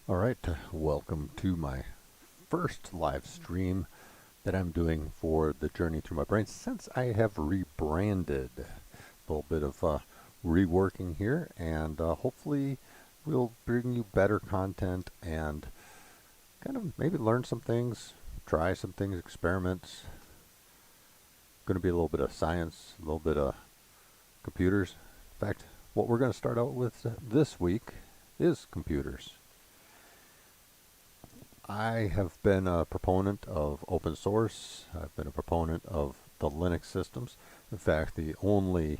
All right, welcome to my first live stream that I'm doing for the Journey Through My Brain since I have rebranded. A little bit of reworking here, and hopefully we'll bring you better content and kind of maybe learn some things, try some things, experiments. Going to be a little bit of science, a little bit of computers. In fact, what we're going to start out with this week is computers. I have been a proponent of open source. I've been a proponent of the Linux systems. In fact, the only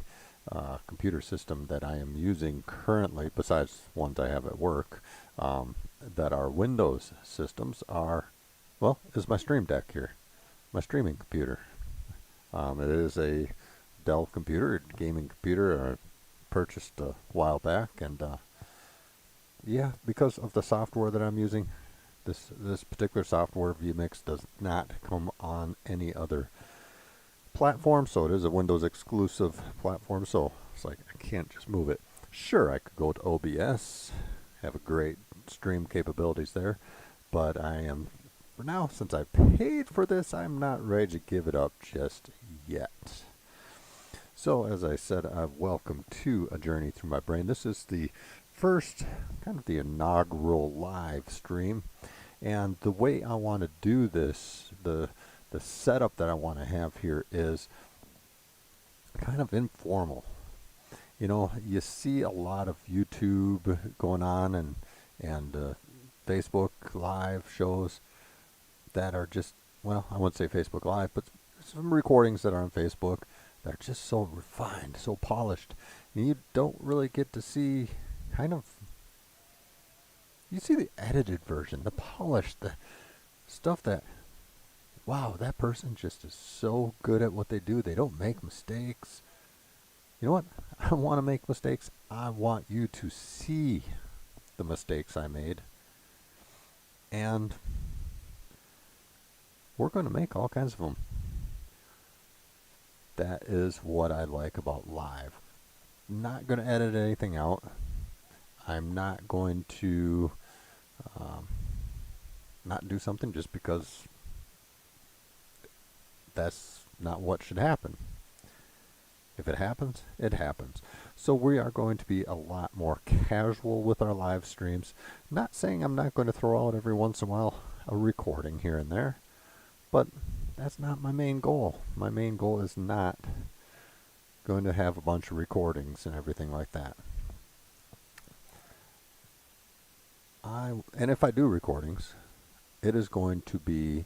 computer system that I am using currently, besides ones I have at work, that are Windows systems are, well, is my Stream Deck here, my streaming computer. It is a Dell computer, gaming computer I purchased a while back, and yeah, because of the software that I'm using, this particular software vMix does not come on any other platform, so it is a Windows exclusive platform. So it's like I can't just move it. Sure, I could go to OBS, have a great stream capabilities there, but I am for now, since I paid for this, I'm not ready to give it up just yet. So as I said, welcome to A Journey Through My Brain. This is the first, kind of the inaugural live stream. And the way I want to do this, the setup that I want to have here is kind of informal. You know, you see a lot of YouTube going on and Facebook Live shows that are just, well, I wouldn't say Facebook Live, but some recordings that are on Facebook that are just so refined, so polished. And you don't really get to see kind of, you see the edited version, the polished, the stuff that, wow, that person just is so good at what they do. They don't make mistakes. You know what? I don't want to make mistakes. I want you to see the mistakes I made. And we're going to make all kinds of them. That is what I like about live. Not going to edit anything out. I'm not going to not do something just because that's not what should happen. If it happens, it happens. So we are going to be a lot more casual with our live streams. Not saying I'm not going to throw out every once in a while a recording here and there, but that's not my main goal. My main goal is not going to have a bunch of recordings and everything like that. And if I do recordings, it is going to be,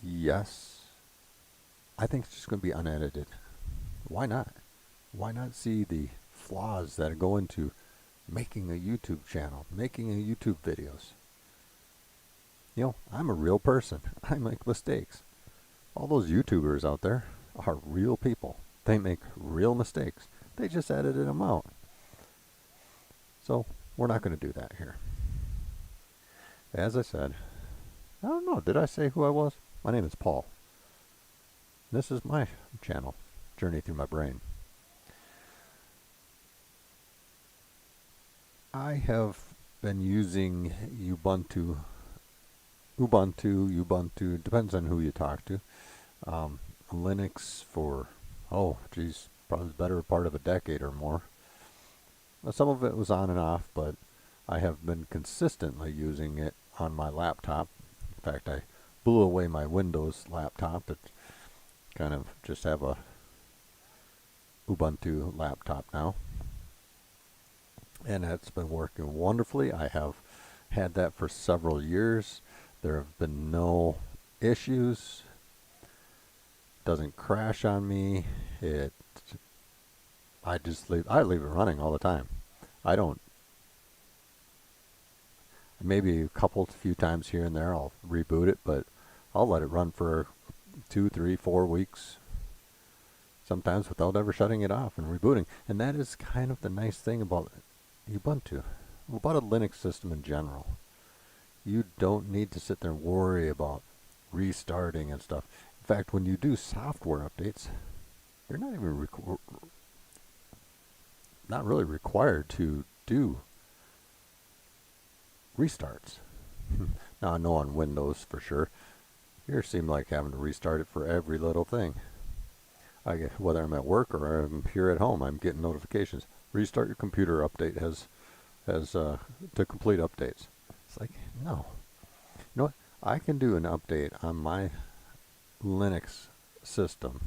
yes, I think it's just going to be unedited. Why not? Why not see the flaws that go into making a YouTube channel, making a YouTube videos? You know, I'm a real person. I make mistakes. All those YouTubers out there are real people. They make real mistakes. They just edited them out. So we're not going to do that here. As I said, I don't know, did I say who I was? My name is Paul. This is my channel, Journey Through My Brain. I have been using Ubuntu, depends on who you talk to. Linux for, oh, geez, probably the better part of a decade or more. Some of it was on and off, but I have been consistently using it on my laptop. In fact, I blew away my Windows laptop. It kind of just have a Ubuntu laptop now. And it's been working wonderfully. I have had that for several years. There have been no issues. Doesn't crash on me. I leave it running all the time. I don't, maybe a few times here and there I'll reboot it, but I'll let it run for 2, 3, 4 weeks, sometimes without ever shutting it off and rebooting. And that is kind of the nice thing about Ubuntu, about a Linux system in general. You don't need to sit there and worry about restarting and stuff. In fact, when you do software updates, you're not even not really required to do restarts. Now I know on Windows for sure, here seems like having to restart it for every little thing. Whether I'm at work or I'm here at home, I'm getting notifications. Restart your computer. Update has to complete updates. It's like, no. You know what? I can do an update on my Linux system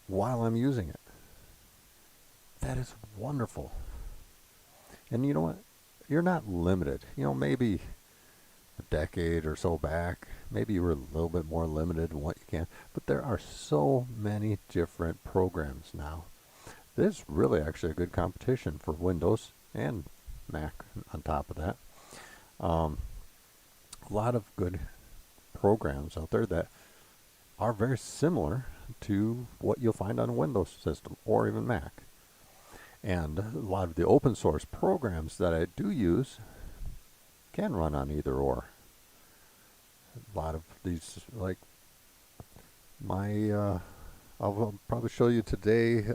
while I'm using it. That is wonderful. And you know what? You're not limited. Maybe a decade or so back, maybe you were a little bit more limited in what you can, but there are so many different programs now. This is really actually a good competition for Windows and Mac on top of that. A lot of good programs out there that are very similar to what you'll find on a Windows system or even Mac. And a lot of the open source programs that I do use can run on either or. A lot of these, like I'll probably show you today,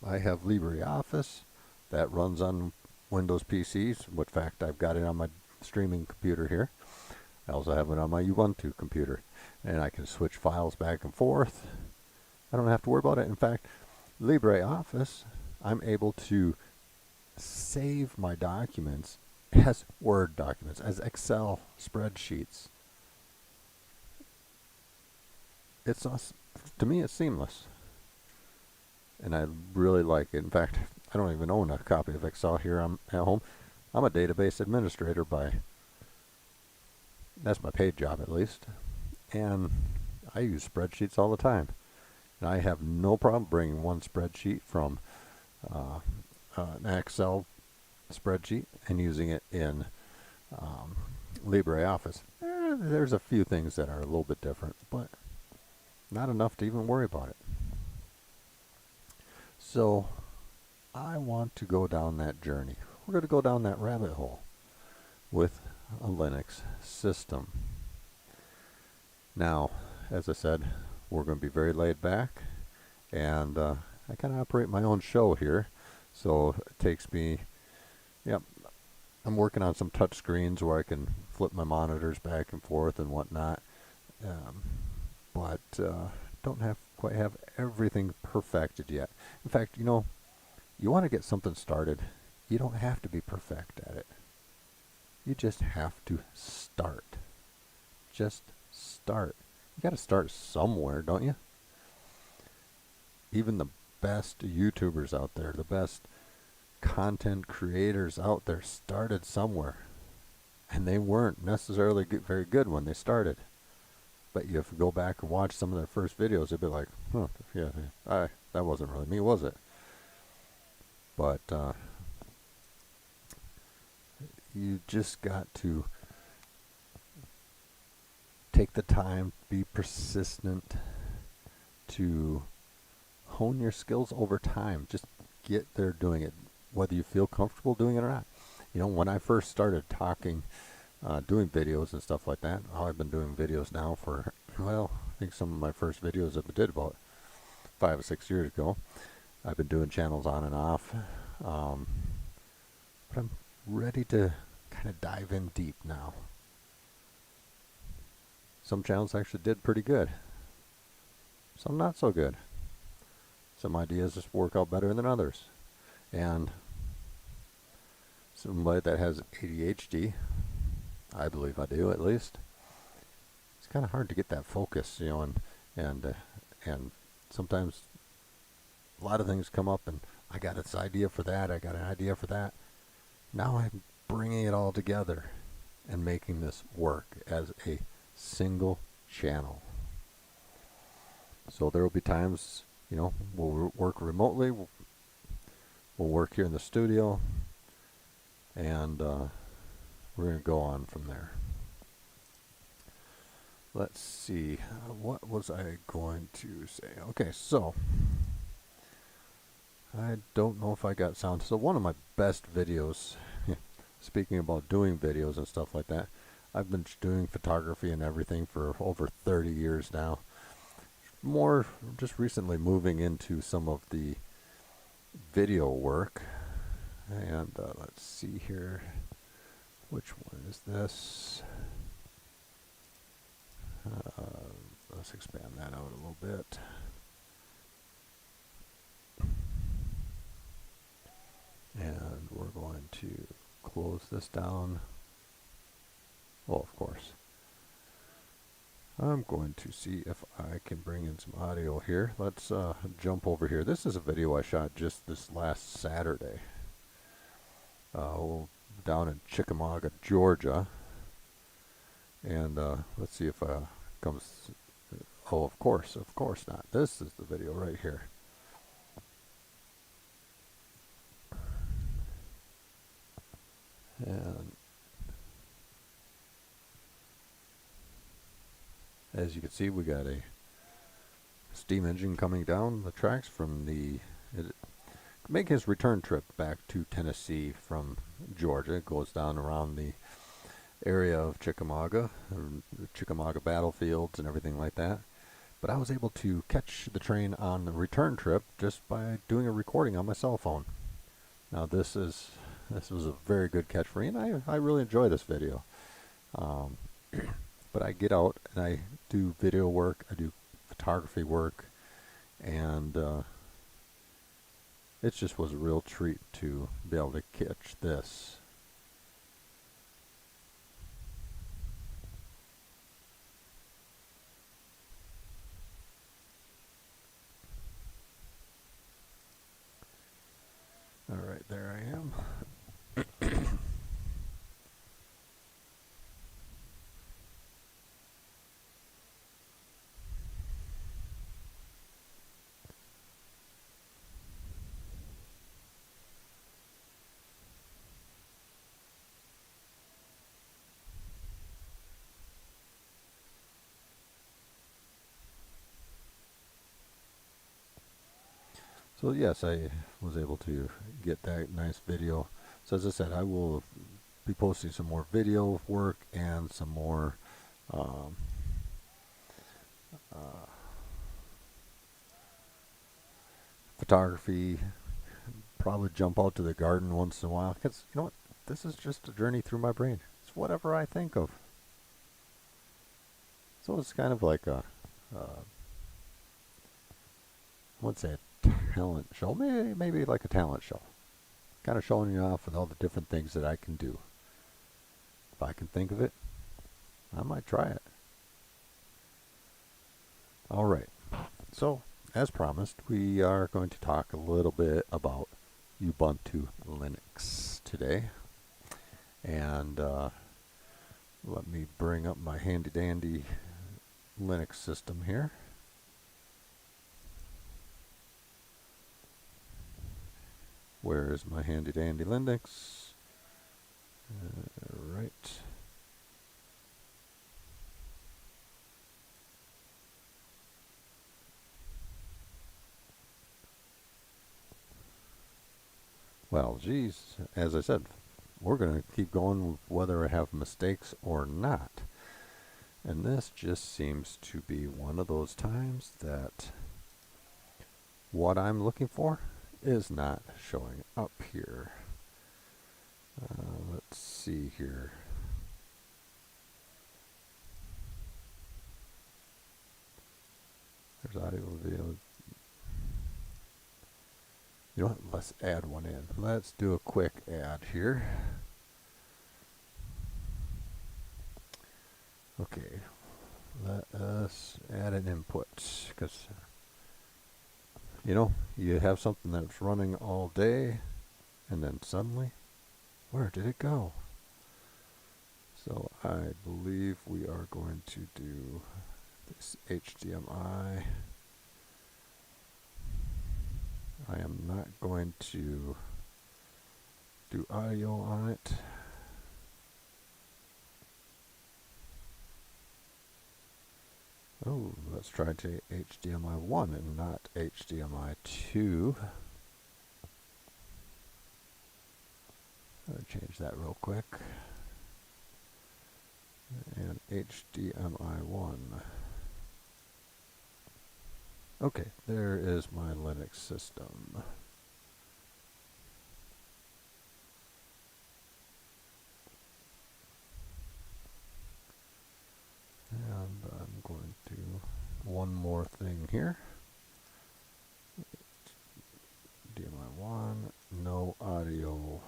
I have Libre Office that runs on Windows PCs. In fact, I've got it on my streaming computer here. I also have it on my Ubuntu computer, and I can switch files back and forth. I don't have to worry about it. In fact, LibreOffice, I'm able to save my documents as Word documents, as Excel spreadsheets. It's to me, it's seamless, and I really like it. In fact, I don't even own a copy of Excel here. I'm at home. I'm a database administrator that's my paid job at least, and I use spreadsheets all the time. And I have no problem bringing one spreadsheet from an Excel spreadsheet and using it in LibreOffice. There's a few things that are a little bit different, but not enough to even worry about it. So I want to go down that journey. We're going to go down that rabbit hole with a Linux system. Now, as I said, we're going to be very laid back, and I kind of operate my own show here, so it takes me, I'm working on some touch screens where I can flip my monitors back and forth and whatnot, but don't quite have everything perfected yet. In fact, you want to get something started, you don't have to be perfect at it. You just have to start. Just start. You got to start somewhere, don't you? Even the best YouTubers out there, the best content creators out there started somewhere. And they weren't necessarily very good when they started. But if you go back and watch some of their first videos, they'd be like, that wasn't really me, was it? But you just got to take the time, be persistent, to hone your skills over time. Just get there doing it, whether you feel comfortable doing it or not. When I first started talking, doing videos and stuff like that, I've been doing videos now for, I think some of my first videos I did about 5 or 6 years ago. I've been doing channels on and off, but I'm ready to kind of dive in deep now. Some channels actually did pretty good, some not so good. Some ideas just work out better than others. And somebody that has ADHD, I believe I do at least, it's kind of hard to get that focus, and sometimes a lot of things come up and I got this idea for that, I got an idea for that. Now I'm bringing it all together and making this work as a single channel. So there will be times, we'll work remotely, we'll work here in the studio, and we're going to go on from there. Let's see, what was I going to say? Okay, so I don't know if I got sound. So one of my best videos, speaking about doing videos and stuff like that, I've been doing photography and everything for over 30 years now. More just recently moving into some of the video work. And let's see here. Which one is this? Let's expand that out a little bit. And we're going to close this down. Oh, of course. I'm going to see if I can bring in some audio here. Let's jump over here. This is a video I shot just this last Saturday. Down in Chickamauga, Georgia. And let's see if comes. Oh, of course not. This is the video right here. And as you can see, we got a steam engine coming down the tracks from making his return trip back to Tennessee from Georgia. It goes down around the area of Chickamauga, the Chickamauga battlefields and everything like that. But I was able to catch the train on the return trip just by doing a recording on my cell phone. Now this was a very good catch for me, and I really enjoy this video. But I get out and I do video work, I do photography work, and it just was a real treat to be able to catch this. All right, there I am. So yes, I was able to get that nice video. So as I said, I will be posting some more video work and some more photography. Probably jump out to the garden once in a while, because you know what? This is just a journey through my brain. It's whatever I think of. So it's kind of like I wouldn't say a talent show, maybe like a talent show. Kind of showing you off with all the different things that I can do. If I can think of it, I might try it. All right. So, as promised, we are going to talk a little bit about Ubuntu Linux today. And let me bring up my handy dandy Linux system here. Where is my handy dandy Linux? Right. Well, geez, as I said, we're going to keep going whether I have mistakes or not. And this just seems to be one of those times that what I'm looking for is not showing up here. Let's see here. There's audio, video. You know what? Let's add one in. Let's do a quick add here. Okay. Let us add an input, because you know, you have something that's running all day and then suddenly, where did it go? So I believe we are going to do this HDMI. I am not going to do audio on it. Oh, let's try to HDMI 1 and not HDMI 2. I'll change that real quick. And HDMI 1. Okay, there is my Linux system. here. DMI1, no audio.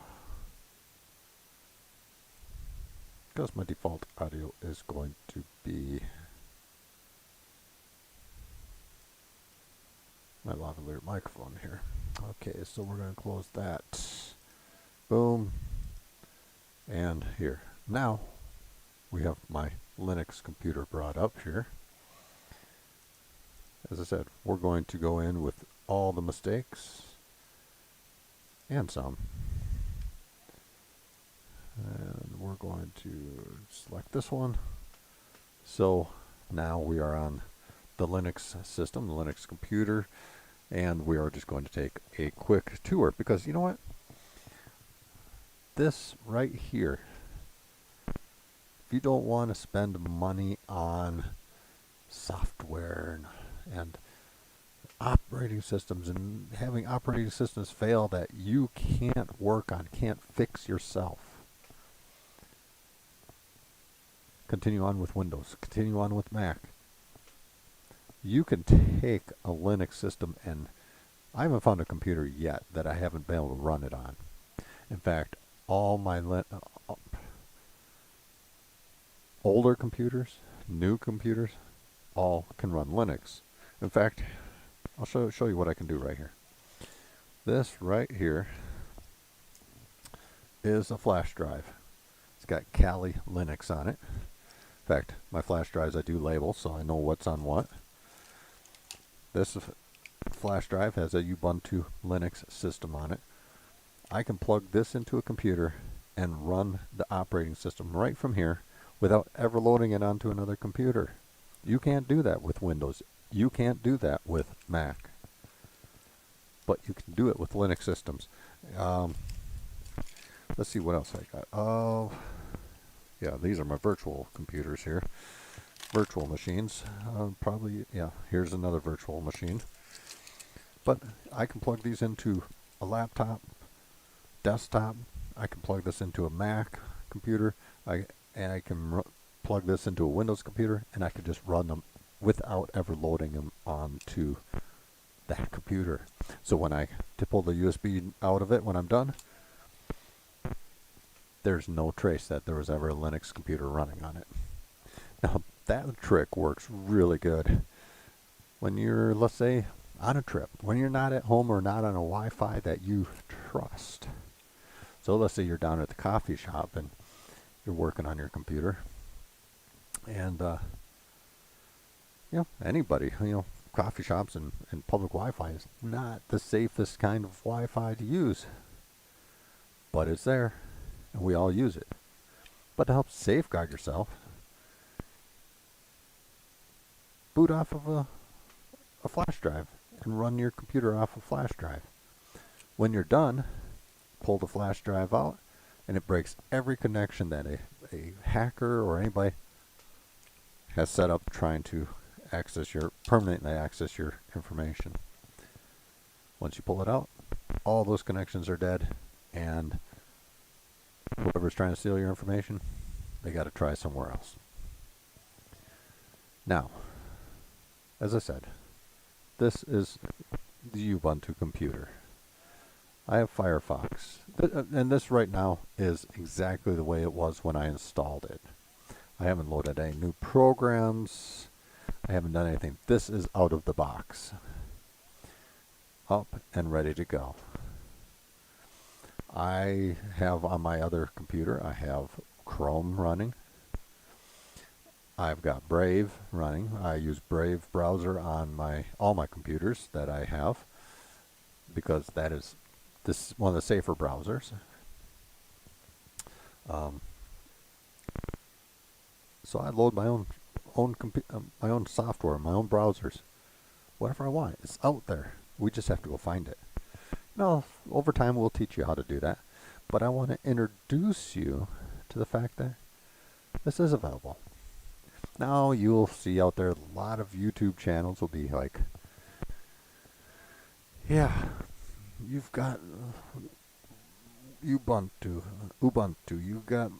Because my default audio is going to be my lavalier microphone here. Okay, so we're going to close that. Boom. And here. Now we have my Linux computer brought up here. As I said, we're going to go in with all the mistakes and some. And we're going to select this one. So now we are on the Linux system, the Linux computer, and we are just going to take a quick tour because you know what? This right here, if you don't want to spend money on software and operating systems and having operating systems fail that you can't work on, can't fix yourself. Continue on with Windows, continue on with Mac. You can take a Linux system, and I haven't found a computer yet that I haven't been able to run it on. In fact, all my older computers, new computers, all can run Linux. In fact, I'll show you what I can do right here. This right here is a flash drive. It's got Kali Linux on it. In fact, my flash drives I do label so I know what's on what. This flash drive has a Ubuntu Linux system on it. I can plug this into a computer and run the operating system right from here without ever loading it onto another computer. You can't do that with Windows. You can't do that with Mac. But you can do it with Linux systems. Let's see what else I got. Yeah, these are my virtual computers here. Virtual machines. Probably, yeah, here's another virtual machine. But I can plug these into a laptop, desktop. I can plug this into a Mac computer. And I can plug this into a Windows computer, and I can just run them without ever loading them onto that computer. So when I pull the USB out of it when I'm done, there's no trace that there was ever a Linux computer running on it. Now that trick works really good when you're, let's say, on a trip, when you're not at home or not on a Wi-Fi that you trust. So let's say you're down at the coffee shop and you're working on your computer, and anybody, coffee shops and public Wi-Fi is not the safest kind of Wi-Fi to use, but it's there, and we all use it. But to help safeguard yourself, boot off of a flash drive and run your computer off a flash drive. When you're done, pull the flash drive out, and it breaks every connection that a hacker or anybody has set up trying to permanently access your information. Once you pull it out, all those connections are dead, and whoever's trying to steal your information, they got to try somewhere else. Now, as I said, this is the Ubuntu computer. I have Firefox, and this right now is exactly the way it was when I installed it. I haven't loaded any new programs. I haven't done anything. This is out of the box, up and ready to go. I have on my other computer, I have Chrome running. I've got Brave running. I use Brave browser on all my computers that I have, because that is one of the safer browsers. So I load my own software, my own browsers, whatever I want. It's out there. We just have to go find it. Over time we'll teach you how to do that. But I want to introduce you to the fact that this is available. Now you'll see out there a lot of YouTube channels will be like, yeah, you've got Ubuntu, you've got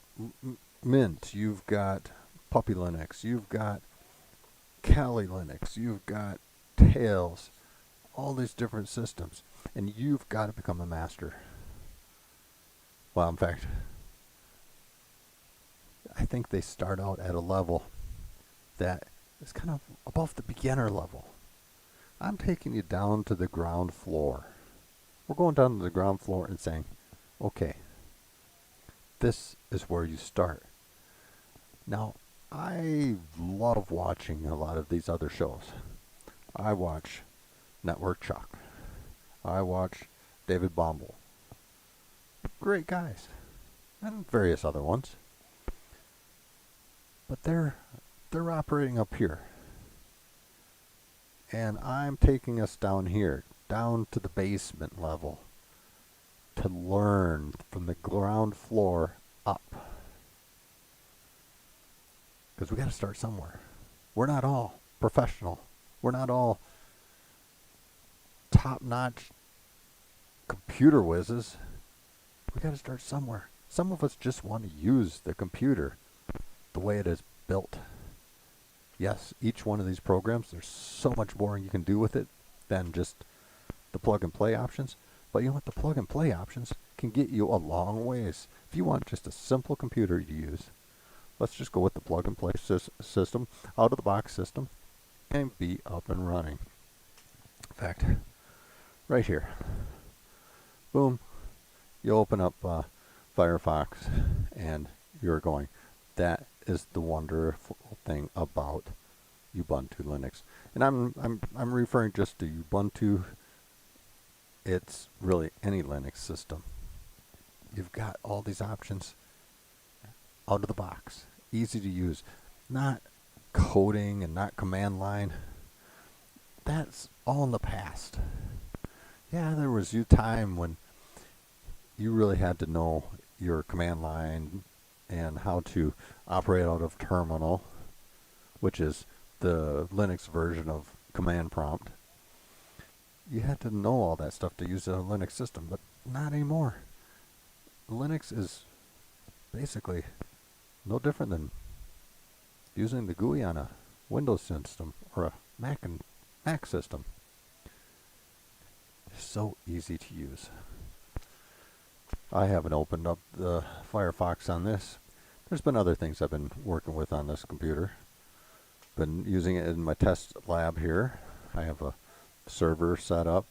Mint, you've got Puppy Linux, you've got Kali Linux, you've got Tails, all these different systems. And you've got to become a master. Well, in fact, I think they start out at a level that is kind of above the beginner level. I'm taking you down to the ground floor. We're going down to the ground floor and saying, okay, this is where you start. Now, I love watching a lot of these other shows. I watch Network Chuck. I watch David Bombal. Great guys. And various other ones. But they're operating up here. And I'm taking us down here, down to the basement level, to learn from the ground floor up. Because we got to start somewhere. We're not all professional. We're not all top-notch computer whizzes. We got to start somewhere. Some of us just want to use the computer the way it is built. Yes, each one of these programs, there's so much more you can do with it than just the plug-and-play options. But you know what? The plug-and-play options can get you a long ways. If you want just a simple computer to use, let's just go with the plug-and-play system, out-of-the-box system, and be up and running. In fact, right here, boom, you open up Firefox, and you're going. That is the wonderful thing about Ubuntu Linux, and I'm referring just to Ubuntu. It's really any Linux system. You've got all these options out of the box, easy to use, not coding and not command line. That's all in the past. Yeah, there was a time when you really had to know your command line and how to operate out of terminal, which is the Linux version of command prompt. You had to know all that stuff to use a Linux system, but not anymore. Linux is basically no different than using the GUI on a Windows system or a Mac system. It's so easy to use. I haven't opened up the Firefox on this. There's been other things I've been working with on this computer. Been using it in my test lab here. I have a server set up.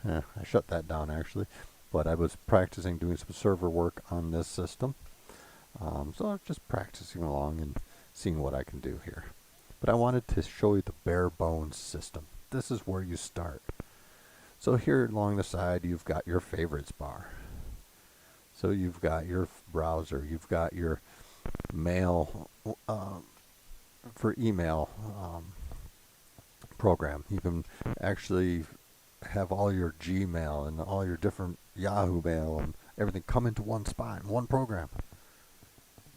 I shut that down actually, but I was practicing doing some server work on this system. So I'm just practicing along and seeing what I can do here. But I wanted to show you the bare bones system. This is where you start. So here along the side you've got your favorites bar. So you've got your browser, you've got your mail for email program. You can actually have all your Gmail and all your different Yahoo Mail and everything come into one spot in one program.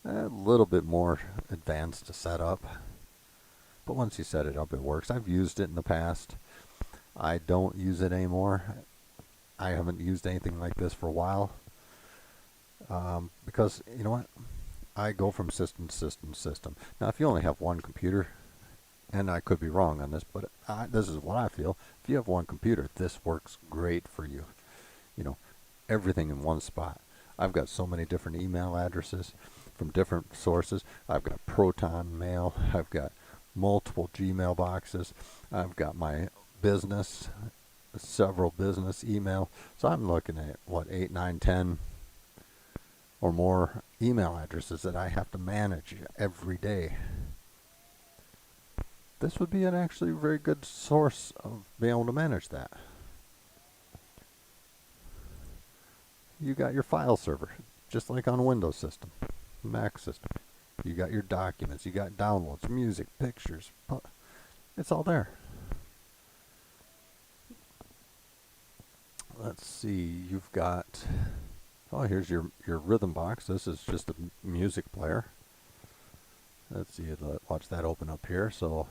A little bit more advanced to set up, but once you set it up, it works. I've used it in the past. I don't use it anymore. I haven't used anything like this for a while. Because, you know what? I go from system to system to system. Now, if you only have one computer, and I could be wrong on this, but this is what I feel. If you have one computer, this works great for you. You know, everything in one spot. I've got so many different email addresses from different sources. I've got Proton Mail. I've got multiple Gmail boxes. I've got my business, several business email. So I'm looking at, 8, 9, 10 or more email addresses that I have to manage every day. This would be an actually very good source of being able to manage that. You got your file server, just like on a Windows system, Mac system. You got your documents, you got downloads, music, pictures. It's all there. Let's see, you've got, here's your rhythm box. This is just a music player. Let's see, watch that open up here. So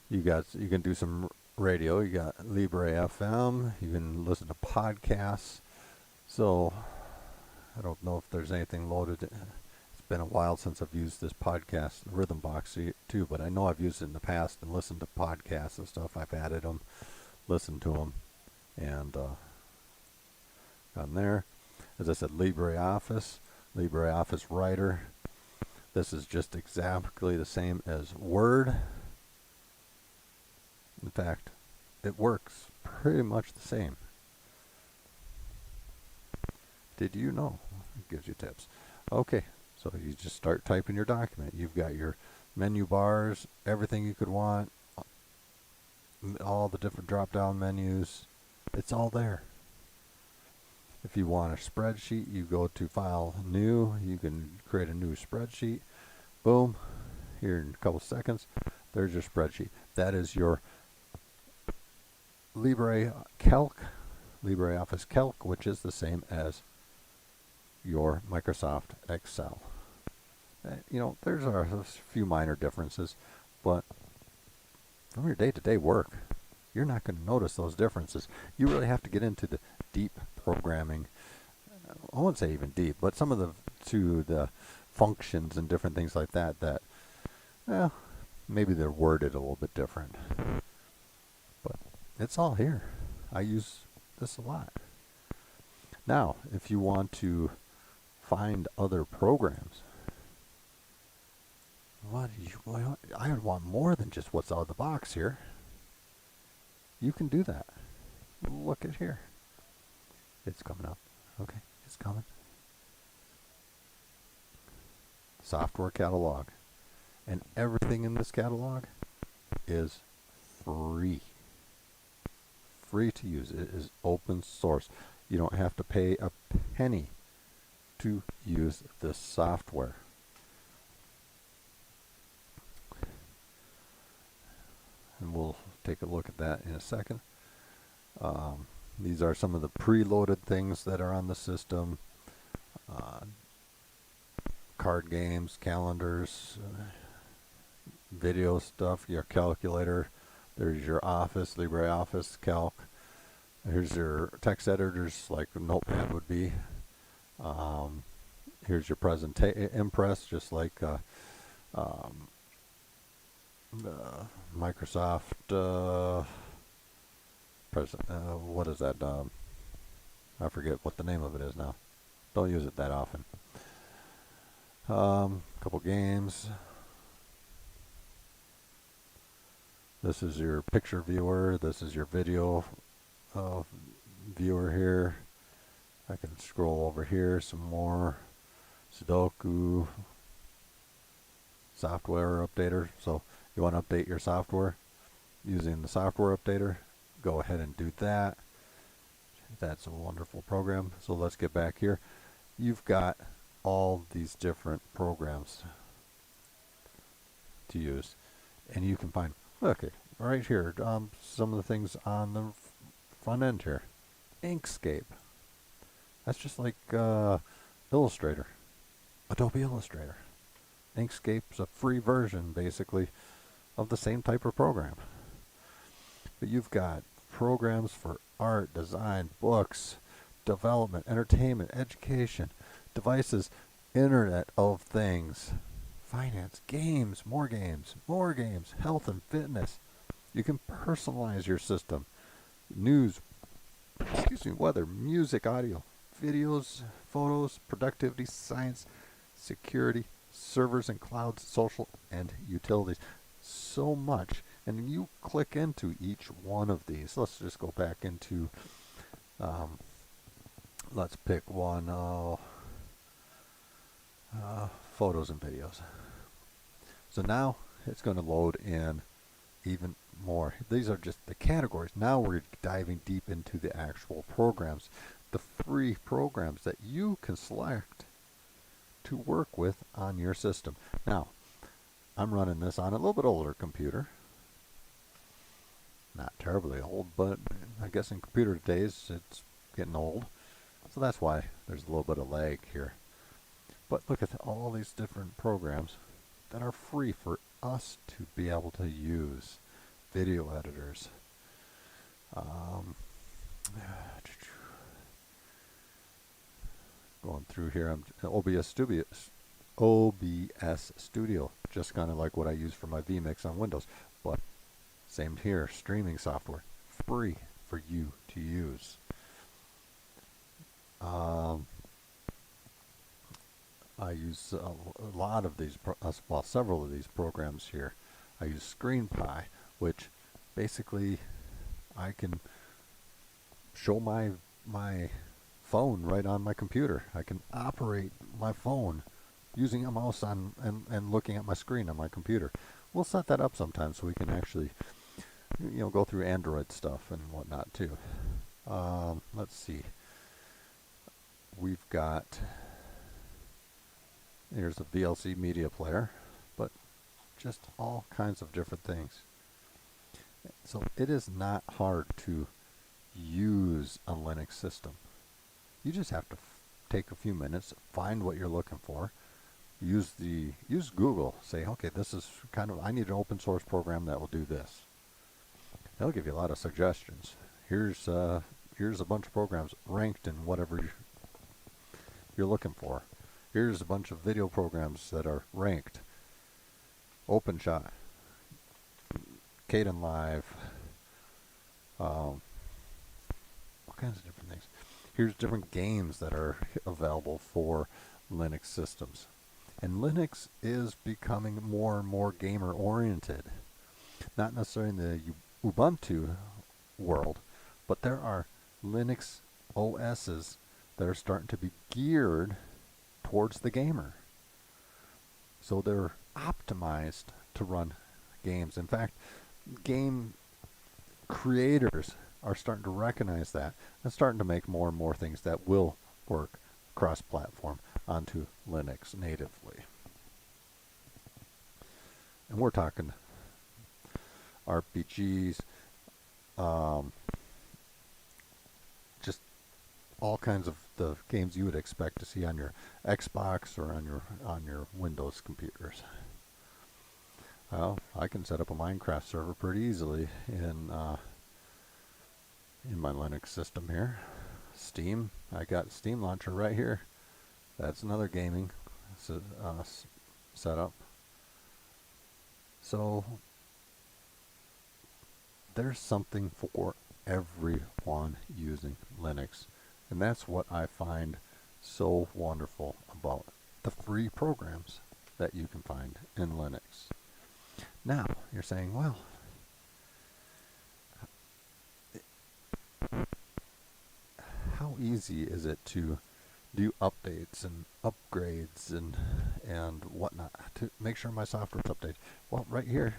you can do some radio. You got Libre FM. You can listen to podcasts. So I don't know if there's anything loaded. It's been a while since I've used this podcast rhythm box too, but I know I've used it in the past and listened to podcasts and stuff. I've added them, listened to them, and on there, as I said, LibreOffice Writer. This is just exactly the same as Word. In fact, it works pretty much the same. Did you know? It gives you tips. Okay, so you just start typing your document. You've got your menu bars, everything you could want, all the different drop-down menus. It's all there. If you want a spreadsheet, you go to File, New. You can create a new spreadsheet. Boom. Here in a couple seconds, there's your spreadsheet. That is your LibreOffice Calc, which is the same as your Microsoft Excel. There's a few minor differences, but from your day-to-day work, you're not going to notice those differences. You really have to get into the deep programming. I won't say even deep, but some of the functions and different things like that, well, maybe they're worded a little bit different. But it's all here. I use this a lot. Now, if you want to find other programs, I want more than just what's out of the box here. You can do that. Look at here. It's coming up. Okay, it's coming. Software catalog. And everything in this catalog is free. Free to use. It is open source. You don't have to pay a penny to use this software. And we'll take a look at that in a second. These are some of the preloaded things that are on the system. Card games, calendars, video stuff, your calculator. There's your Office, LibreOffice, Calc. Here's your text editors like Notepad would be. Here's your Impress, just like Microsoft. What is that? I forget what the name of it is now. Don't use it that often. Couple games. This is your picture viewer. This is your video viewer here. I can scroll over here some more. Sudoku. Software updater. So you want to update your software using the software updater, go ahead and do that. That's a wonderful program. So let's get back here. You've got all these different programs to use, and you can find, look right here, some of the things on the front end here. Inkscape. That's just like Illustrator, Adobe Illustrator. Inkscape's a free version, basically, of the same type of program. But you've got programs for art, design, books, development, entertainment, education, devices, Internet of Things, finance, games, more games, health and fitness. You can personalize your system. News, weather, music, audio, videos, photos, productivity, science, security, servers and clouds, social, and utilities. So much. And you click into each one of these. Let's just go back into, let's pick one, photos and videos. So now it's going to load in even more. These are just the categories. Now we're diving deep into the actual programs, the free programs that you can select to work with on your system. Now, I'm running this on a little bit older computer. Not terribly old, but I guess in computer days it's getting old. So that's why there's a little bit of lag here. But look at all these different programs that are free for us to be able to use. Video editors. Going through here, OBS OBS Studio, just kind of like what I use for my vMix on Windows. But same here, streaming software, free for you to use. I use a lot of these, well, several of these programs here. I use ScreenPie, which basically I can show my phone right on my computer. I can operate my phone using a mouse on and looking at my screen on my computer. We'll set that up sometime so we can actually, go through Android stuff and whatnot too. Let's see. We've got, here's a VLC media player, but just all kinds of different things. So it is not hard to use a Linux system. You just have to take a few minutes, find what you're looking for, use Google, say, okay, this is I need an open source program that will do this. They'll give you a lot of suggestions. Here's a bunch of programs ranked in whatever you're looking for. Here's a bunch of video programs that are ranked. OpenShot, Kdenlive, all kinds of different things. Here's different games that are available for Linux systems. And Linux is becoming more and more gamer oriented. Not necessarily in the Ubuntu world, but there are Linux OSs that are starting to be geared towards the gamer. So they're optimized to run games. In fact, game creators are starting to recognize that and starting to make more and more things that will work cross-platform onto Linux natively. And we're talking RPGs, just all kinds of the games you would expect to see on your Xbox or on your Windows computers. Well, I can set up a Minecraft server pretty easily in my Linux system here. Steam, I got Steam launcher right here. That's another gaming setup. So there's something for everyone using Linux, and that's what I find so wonderful about the free programs that you can find in Linux. Now you're saying, well, how easy is it to do updates and upgrades and whatnot to make sure my software is updated? Well, right here,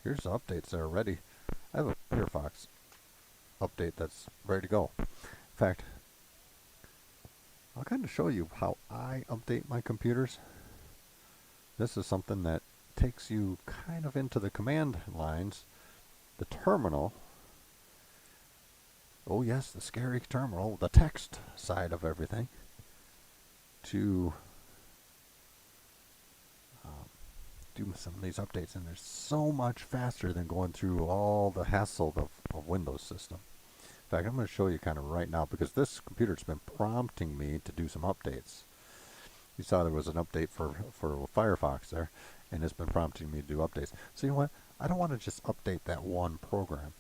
here's the updates that are ready. I have a Firefox update that's ready to go. In fact, I'll kind of show you how I update my computers. This is something that takes you kind of into the command lines, the terminal. Oh yes, the scary terminal, the text side of everything, to do some of these updates. And they're so much faster than going through all the hassle of Windows system. In fact, I'm going to show you kind of right now, because this computer's been prompting me to do some updates. You saw there was an update for Firefox there, and it's been prompting me to do updates. So you know what? I don't want to just update that one program.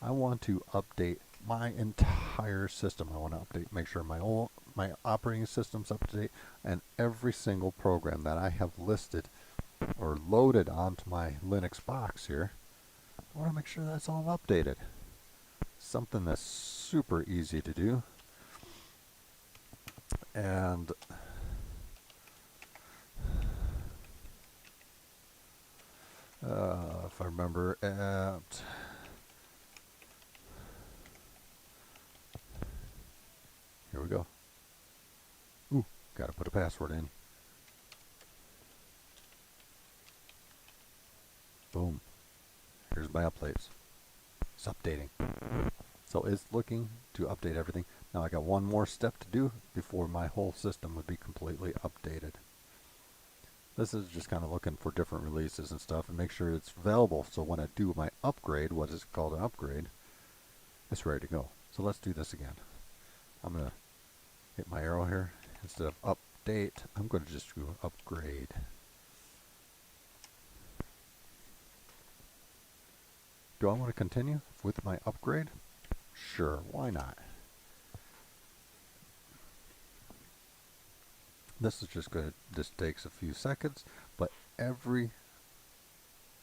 I want to update my entire system. I want to update, make sure my operating system's up to date, and every single program that I have listed or loaded onto my Linux box here, I want to make sure that's all updated. Something that's super easy to do. And if I remember at here we go. Ooh, gotta put a password in. Boom. Here's my updates. It's updating. So it's looking to update everything. Now I got one more step to do before my whole system would be completely updated. This is just kind of looking for different releases and stuff and make sure it's available. So when I do my upgrade, what is called an upgrade, it's ready to go. So let's do this again. I'm going to hit my arrow here. Instead of up, update, I'm going to just do upgrade. Do I want to continue with my upgrade? Sure, why not? This is just going to, this takes a few seconds, but every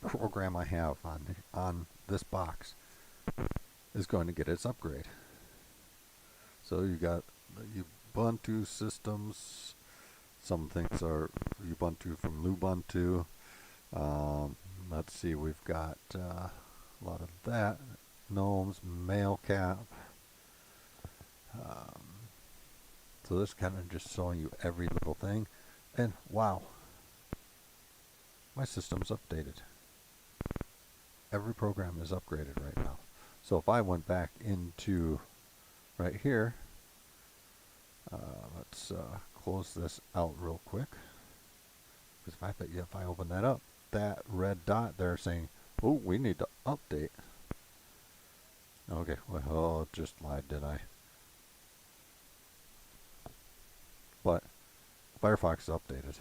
program I have on this box is going to get its upgrade. So you got the Ubuntu systems. Some things are Ubuntu from Lubuntu. Let's see, we've got a lot of that. Gnomes, Mailcap. So this kind of just showing you every little thing. And wow, my system's updated. Every program is upgraded right now. So if I went back into right here, let's close this out real quick. Because if I open that up, that red dot there saying, oh, we need to update. Okay, well, just lied, did I? But Firefox is updated.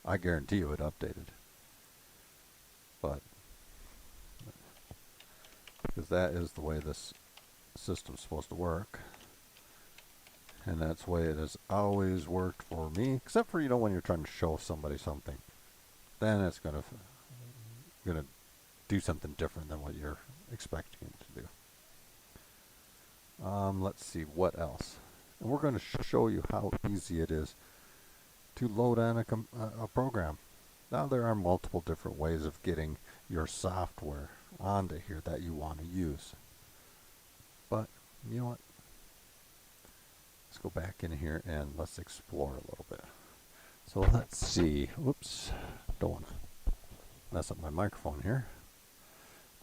I guarantee you it updated. But because that is the way this system's supposed to work. And that's the way it has always worked for me, except for, when you're trying to show somebody something. Then it's gonna do something different than what you're expecting it to do. Let's see what else. And we're going to show you how easy it is to load on a program. Now there are multiple different ways of getting your software onto here that you want to use. But you know what? Let's go back in here and let's explore a little bit. So let's see. Whoops. Don't want to mess up my microphone here.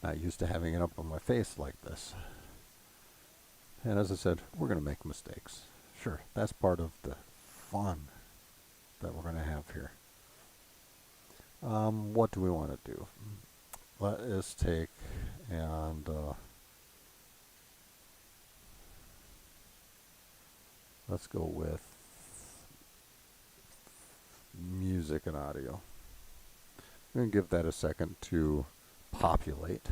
Not used to having it up on my face like this. And as I said, we're going to make mistakes. Sure, that's part of the fun that we're going to have here. What do we want to do? Let us take and let's go with music and audio. I'm going to give that a second to populate.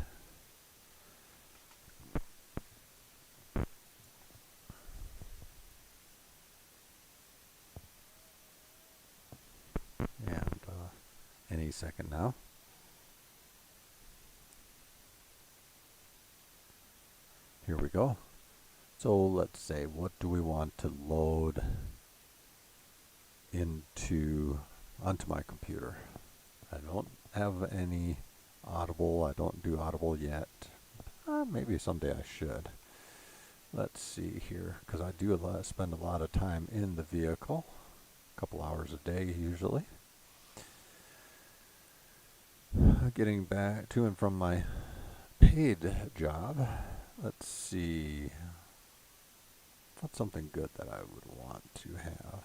And any second now. Here we go. So let's say, what do we want to load onto my computer? I don't have any Audible. I don't do Audible yet. Maybe someday I should. Let's see here, because I do spend a lot of time in the vehicle, a couple hours a day usually. Getting back to and from my paid job. Let's see. What's something good that I would want to have?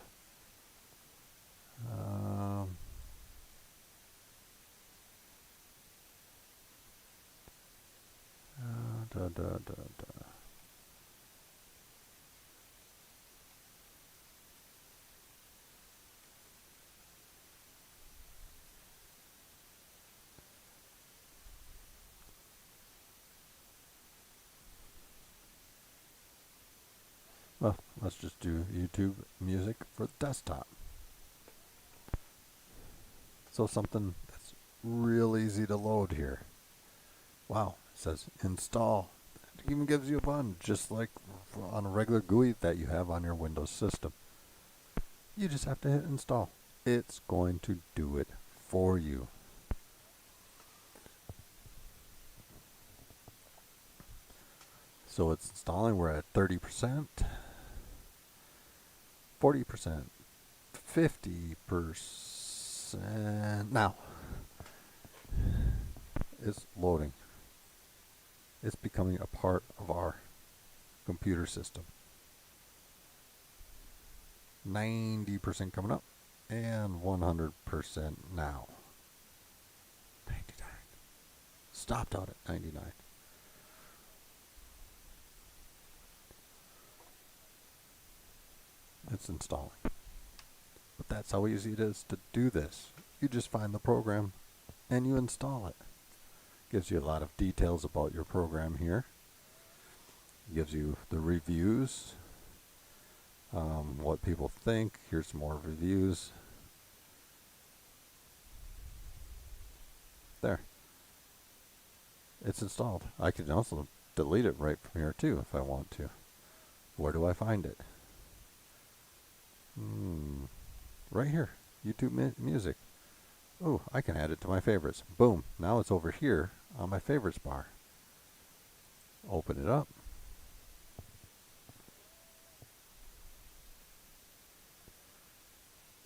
Well, let's just do YouTube music for the desktop. So something that's real easy to load here. Wow, it says install. It even gives you a button, just like on a regular GUI that you have on your Windows system. You just have to hit install. It's going to do it for you. So it's installing. We're at 30%, 40%, 50%. Now, it's loading. It's becoming a part of our computer system. 90% coming up and 100% now. 99. Stopped out at 99. It's installing. But that's how easy it is to do this. You just find the program and you install it. Gives you a lot of details about your program here. Gives you the reviews, what people think. Here's some more reviews. There. It's installed. I can also delete it right from here too if I want to. Where do I find it? Right here. YouTube Music. Oh, I can add it to my favorites. Boom. Now it's over here on my favorites bar. Open it up.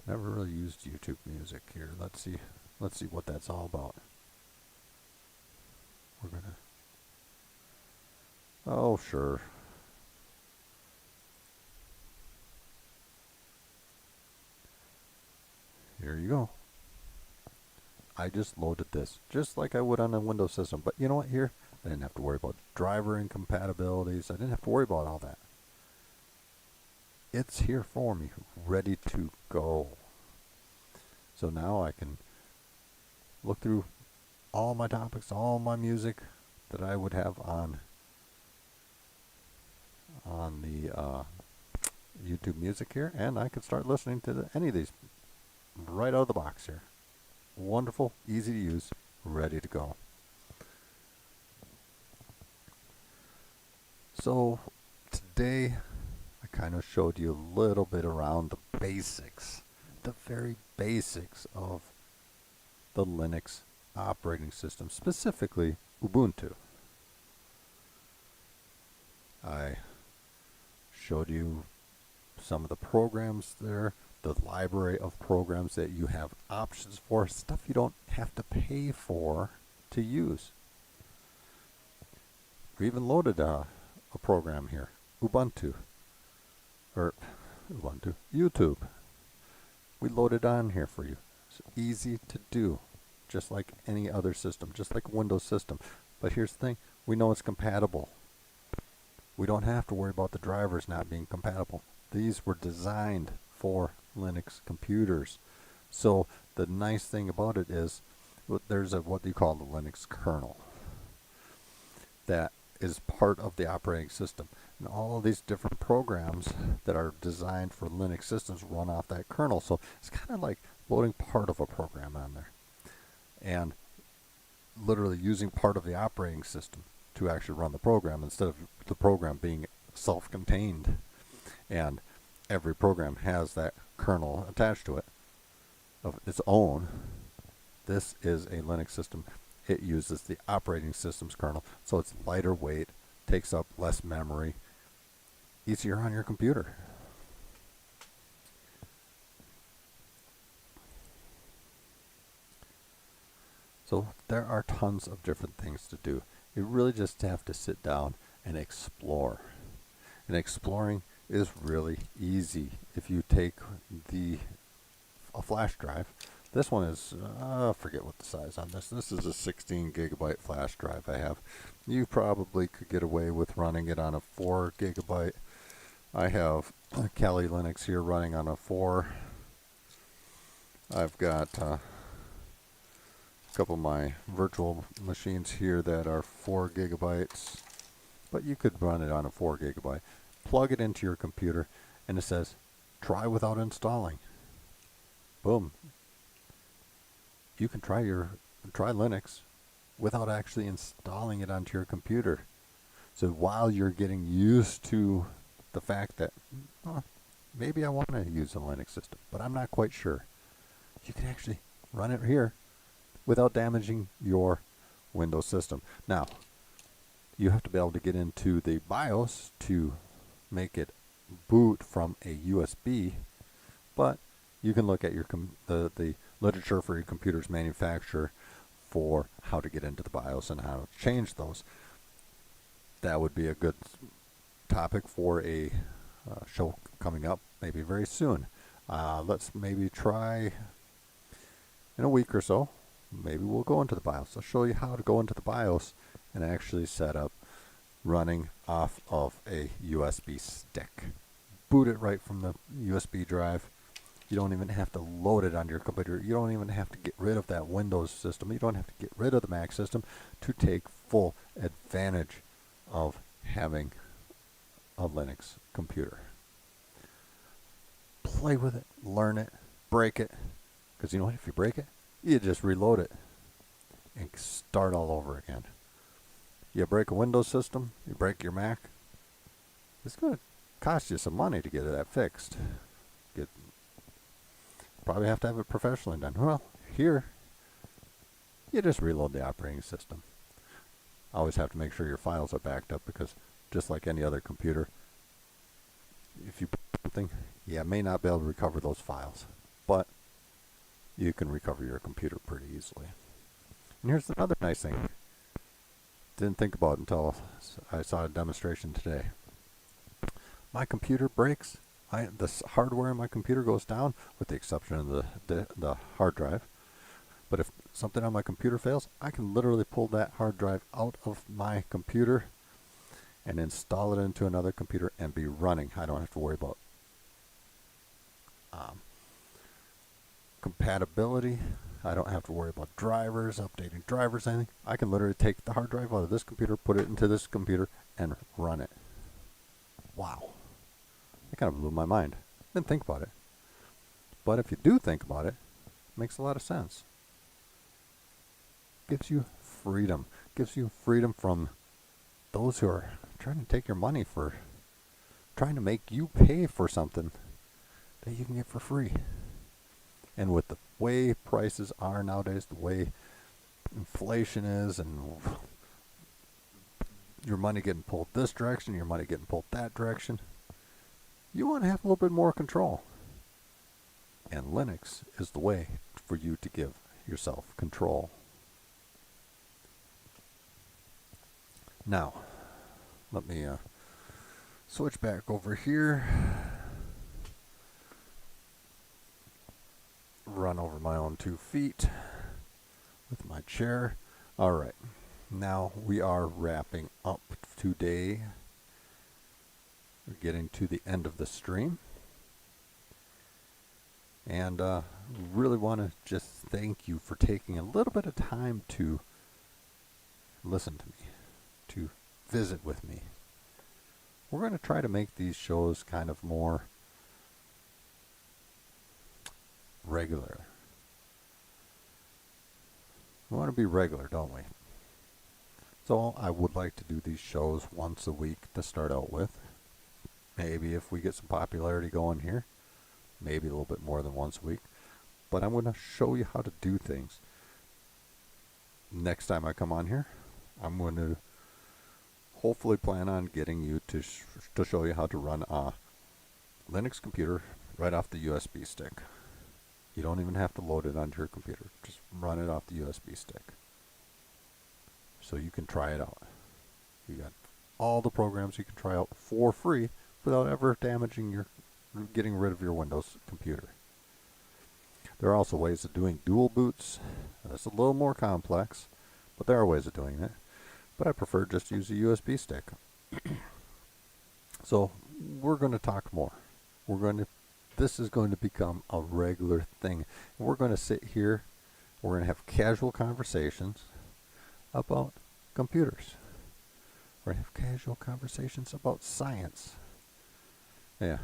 Never really used YouTube Music here. Let's see what that's all about. We're gonna. Oh, sure. Here you go. I just loaded this, just like I would on a Windows system. But you know what, here, I didn't have to worry about driver incompatibilities. I didn't have to worry about all that. It's here for me, ready to go. So now I can look through all my topics, all my music that I would have on the YouTube Music here, and I can start listening to any of these right out of the box here. Wonderful, easy to use, ready to go. So today I kind of showed you a little bit around the basics, the very basics of the Linux operating system, specifically Ubuntu. I showed you some of the programs there, the library of programs that you have options for, stuff you don't have to pay for to use. We even loaded a program here, YouTube. We loaded on here for you. It's easy to do, just like any other system, just like a Windows system. But here's the thing, we know it's compatible. We don't have to worry about the drivers not being compatible. These were designed for Linux computers. So the nice thing about it is there's what you call the Linux kernel that is part of the operating system. And all of these different programs that are designed for Linux systems run off that kernel. So it's kind of like loading part of a program on there and literally using part of the operating system to actually run the program instead of the program being self-contained. And every program has that kernel attached to it of its own. This is a Linux system. It uses the operating system's kernel, so it's lighter weight, takes up less memory, easier on your computer. So there are tons of different things to do. You really just have to sit down and explore. And exploring is really easy if you take a flash drive. This one is, I forget what the size on this. This is a 16 gigabyte flash drive I have. You probably could get away with running it on a 4 gigabyte. I have Kali Linux here running on a 4. I've got a couple of my virtual machines here that are 4 gigabytes. But you could run it on a 4 gigabyte. Plug it into your computer and it says, try without installing. Boom. You can try Linux without actually installing it onto your computer. So while you're getting used to the fact that maybe I want to use a Linux system, but I'm not quite sure, you can actually run it here without damaging your Windows system. Now, you have to be able to get into the BIOS to make it boot from a USB, but you can look at your the literature for your computer's manufacturer for how to get into the BIOS and how to change those. That would be a good topic for a show coming up maybe very soon. Let's maybe try in a week or so. Maybe we'll go into the BIOS. I'll show you how to go into the BIOS and actually set up running off of a USB stick. Boot it right from the USB drive You don't even have to load it on your computer. You don't even have to get rid of that Windows system. You don't have to get rid of the Mac system to take full advantage of having a Linux computer. Play with it, learn it, break it, because you know what, if you break it, you just reload it and start all over again. You break a Windows system, you break your Mac, it's going to cost you some money to get that fixed. Probably have to have it professionally done. Well, here, you just reload the operating system. Always have to make sure your files are backed up, because just like any other computer, if you put something, you may not be able to recover those files, but you can recover your computer pretty easily. And here's another nice thing. Didn't think about it until I saw a demonstration today. My computer breaks. The hardware in my computer goes down, with the exception of the hard drive. But if something on my computer fails, I can literally pull that hard drive out of my computer and install it into another computer and be running. I don't have to worry about compatibility. I don't have to worry about drivers, updating drivers, anything. I can literally take the hard drive out of this computer, put it into this computer, and run it. Wow. That kind of blew my mind. Didn't think about it. But if you do think about it, it makes a lot of sense. Gives you freedom. Gives you freedom from those who are trying to take your money, for trying to make you pay for something that you can get for free. And with the way prices are nowadays, the way inflation is, and your money getting pulled this direction, your money getting pulled that direction, you want to have a little bit more control. And Linux is the way for you to give yourself control. Now, let me switch back over here. Run over my own 2 feet with my chair. All right. Now we are wrapping up today. We're getting to the end of the stream. And really want to just thank you for taking a little bit of time to listen to me, to visit with me. We're going to try to make these shows kind of more regular. We want to be regular, don't we? So I would like to do these shows once a week to start out with. Maybe if we get some popularity going here, maybe a little bit more than once a week. But I'm going to show you how to do things. Next time I come on here, I'm going to hopefully plan on getting you to show you how to run a Linux computer right off the USB stick. You don't even have to load it onto your computer. Just run it off the USB stick. So you can try it out. You got all the programs you can try out for free without ever getting rid of your Windows computer. There are also ways of doing dual boots. That's a little more complex, but there are ways of doing it. But I prefer just to use a USB stick. So we're going to talk more. This is going to become a regular thing. We're going to sit here. We're going to have casual conversations about computers. We're going to have casual conversations about science. Yeah,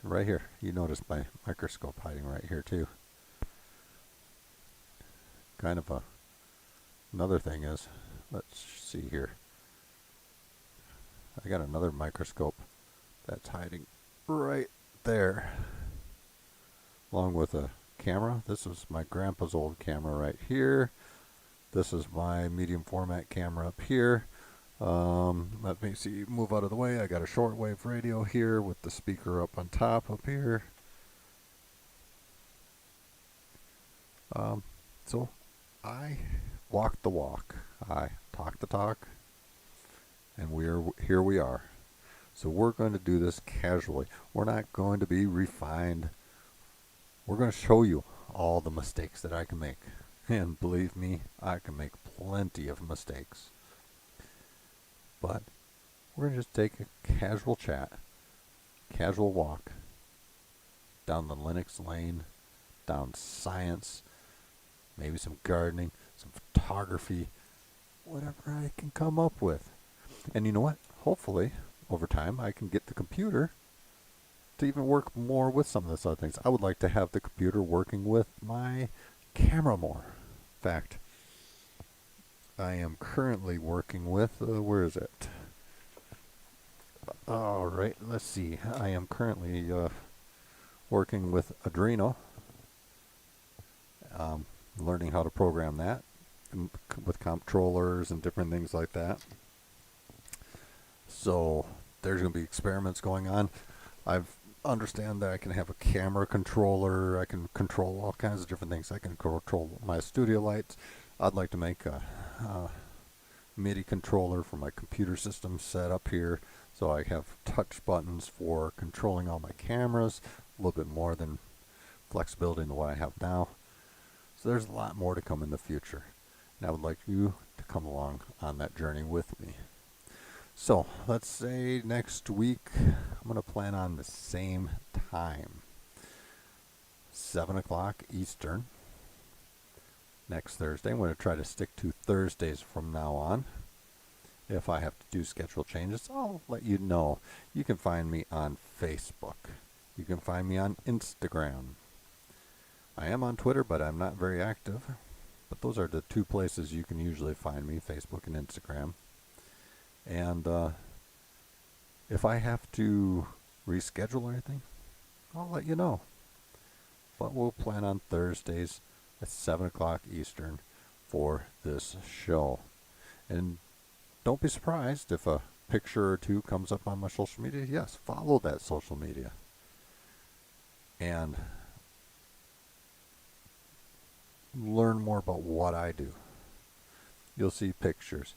right here. You notice my microscope hiding right here too. Kind of another thing is, let's see here. I got another microscope that's hiding right there, along with a camera. This is my grandpa's old camera right here. This is my medium format camera up here. Let me see, move out of the way. I got a shortwave radio here with the speaker up on top up here. So I walk the walk. I talk the talk. And here we are. So we're going to do this casually. We're not going to be refined. We're going to show you all the mistakes that I can make. And believe me, I can make plenty of mistakes. But we're going to just take a casual chat, casual walk down the Linux lane, down science, maybe some gardening, some photography, whatever I can come up with. And you know what? Hopefully, over time, I can get the computer to even work more with some of those other things. I would like to have the computer working with my camera more. In fact, I am currently working with, where is it? All right, let's see. I am currently working with Adreno, learning how to program that with controllers and different things like that. So there's going to be experiments going on. I understand that I can have a camera controller. I can control all kinds of different things. I can control my studio lights. I'd like to make a MIDI controller for my computer system set up here, so I have touch buttons for controlling all my cameras, a little bit more than flexibility than what I have now. So there's a lot more to come in the future, and I would like you to come along on that journey with me. So let's say next week I'm going to plan on the same time, 7 o'clock Eastern. Next Thursday. I'm going to try to stick to Thursdays from now on. If I have to do schedule changes, I'll let you know. You can find me on Facebook. You can find me on Instagram. I am on Twitter, but I'm not very active. But those are the two places you can usually find me, Facebook and Instagram. And if I have to reschedule or anything, I'll let you know. But we'll plan on Thursdays at 7 o'clock Eastern for this show. And don't be surprised if a picture or two comes up on my social media. Yes, follow that social media. And learn more about what I do. You'll see pictures.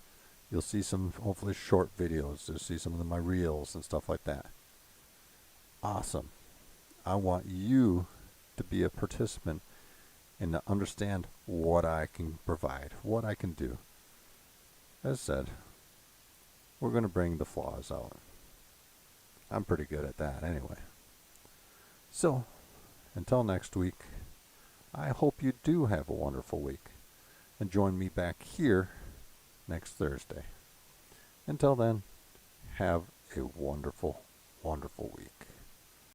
You'll see some, hopefully, short videos. You'll see some of my reels and stuff like that. Awesome. I want you to be a participant and to understand what I can provide, what I can do. As said, we're going to bring the flaws out. I'm pretty good at that anyway. So, until next week, I hope you do have a wonderful week. And join me back here next Thursday. Until then, have a wonderful, wonderful week.